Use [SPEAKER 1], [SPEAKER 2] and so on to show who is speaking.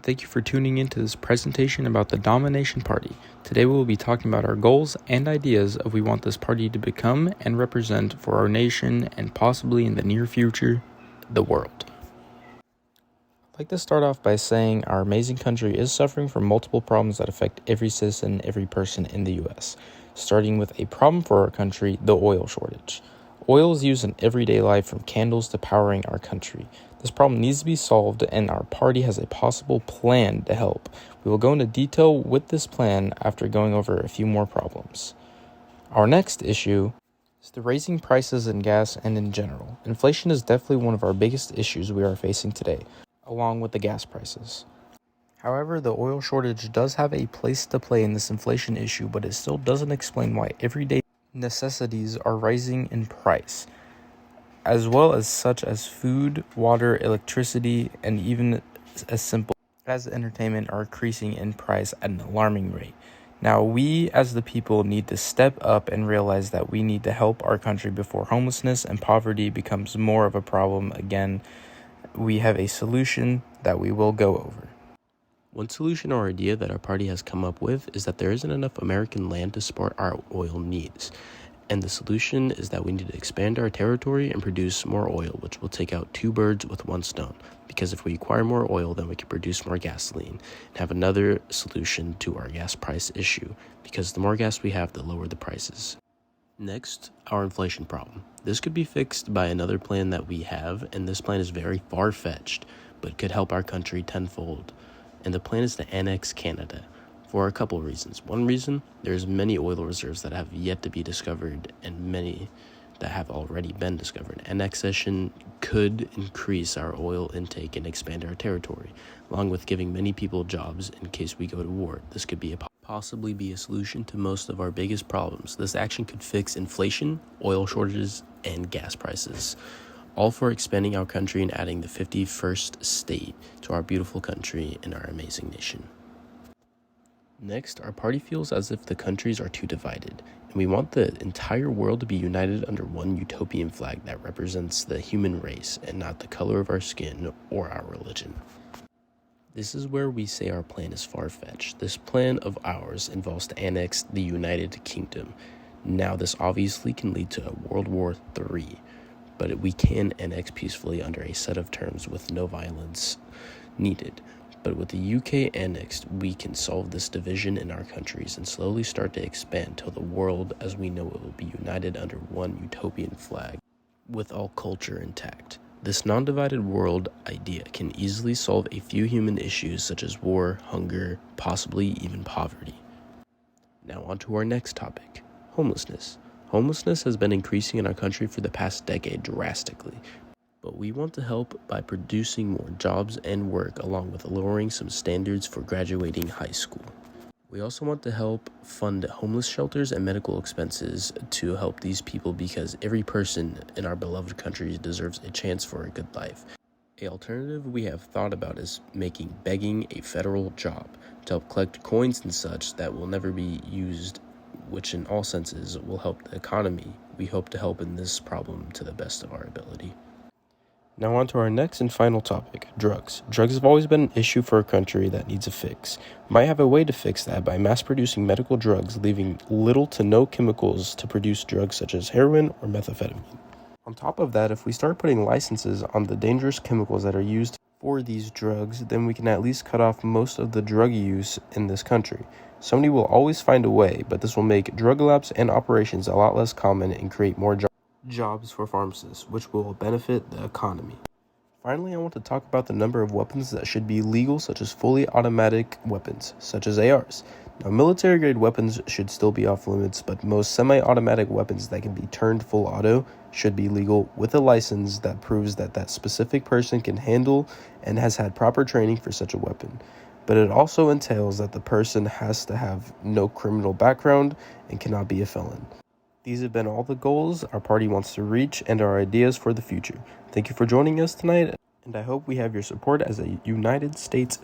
[SPEAKER 1] Thank you for tuning in to this presentation about the Domination Party. Today we will be talking about our goals and ideas of we want this party to become and represent for our nation and possibly in the near future, the world. I'd like to start off by saying our amazing country is suffering from multiple problems that affect every citizen, every person in the U.S., starting with a problem for our country, the oil shortage. Oil is used in everyday life from candles to powering our country. This problem needs to be solved, and our party has a possible plan to help. We will go into detail with this plan after going over a few more problems. Our next issue is the raising prices in gas and in general. Inflation is definitely one of our biggest issues we are facing today, along with the gas prices. However, the oil shortage does have a place to play in this inflation issue, but it still doesn't explain why everyday necessities are rising in price, as well as such as food, water, electricity, and even as simple as entertainment are increasing in price at an alarming rate. Now, we as the people need to step up and realize that we need to help our country before homelessness and poverty becomes more of a problem again. We have a solution that we will go over.
[SPEAKER 2] One solution or idea that our party has come up with is that there isn't enough American land to support our oil needs. And the solution is that we need to expand our territory and produce more oil, which will take out two birds with one stone. Because if we acquire more oil, then we can produce more gasoline and have another solution to our gas price issue. Because the more gas we have, the lower the prices. Next, our inflation problem. This could be fixed by another plan that we have, and this plan is very far-fetched, but could help our country tenfold. And the plan is to annex Canada for a couple reasons. One reason, there's many oil reserves that have yet to be discovered and many that have already been discovered. Annexation could increase our oil intake and expand our territory, along with giving many people jobs in case we go to war. This could be possibly be a solution to most of our biggest problems. This action could fix inflation, oil shortages, and gas prices, all for expanding our country and adding the 51st state to our beautiful country and our amazing nation. Next, our party feels as if the countries are too divided, and we want the entire world to be united under one utopian flag that represents the human race and not the color of our skin or our religion. This is where we say our plan is far-fetched. This plan of ours involves to annex the United Kingdom. Now, this obviously can lead to a World War III, but we can annex peacefully under a set of terms with no violence needed. But with the UK annexed, we can solve this division in our countries and slowly start to expand till the world as we know it will be united under one utopian flag with all culture intact. This non-divided world idea can easily solve a few human issues such as war, hunger, possibly even poverty. Now on to our next topic, homelessness. Homelessness has been increasing in our country for the past decade drastically. But we want to help by producing more jobs and work along with lowering some standards for graduating high school. We also want to help fund homeless shelters and medical expenses to help these people because every person in our beloved country deserves a chance for a good life. An alternative we have thought about is making begging a federal job to help collect coins and such that will never be used, which in all senses will help the economy. We hope to help in this problem to the best of our ability.
[SPEAKER 1] Now on to our next and final topic, drugs. Drugs have always been an issue for a country that needs a fix. We might have a way to fix that by mass-producing medical drugs, leaving little to no chemicals to produce drugs such as heroin or methamphetamine. On top of that, if we start putting licenses on the dangerous chemicals that are used for these drugs, then we can at least cut off most of the drug use in this country. Somebody will always find a way, but this will make drug labs and operations a lot less common and create more jobs for pharmacists, which will benefit the economy. Finally, I want to talk about the number of weapons that should be legal, such as fully automatic weapons, such as ARs. Now, military-grade weapons should still be off limits, but most semi-automatic weapons that can be turned full auto should be legal with a license that proves that that specific person can handle and has had proper training for such a weapon. But it also entails that the person has to have no criminal background and cannot be a felon. These have been all the goals our party wants to reach and our ideas for the future. Thank you for joining us tonight, and I hope we have your support as a United States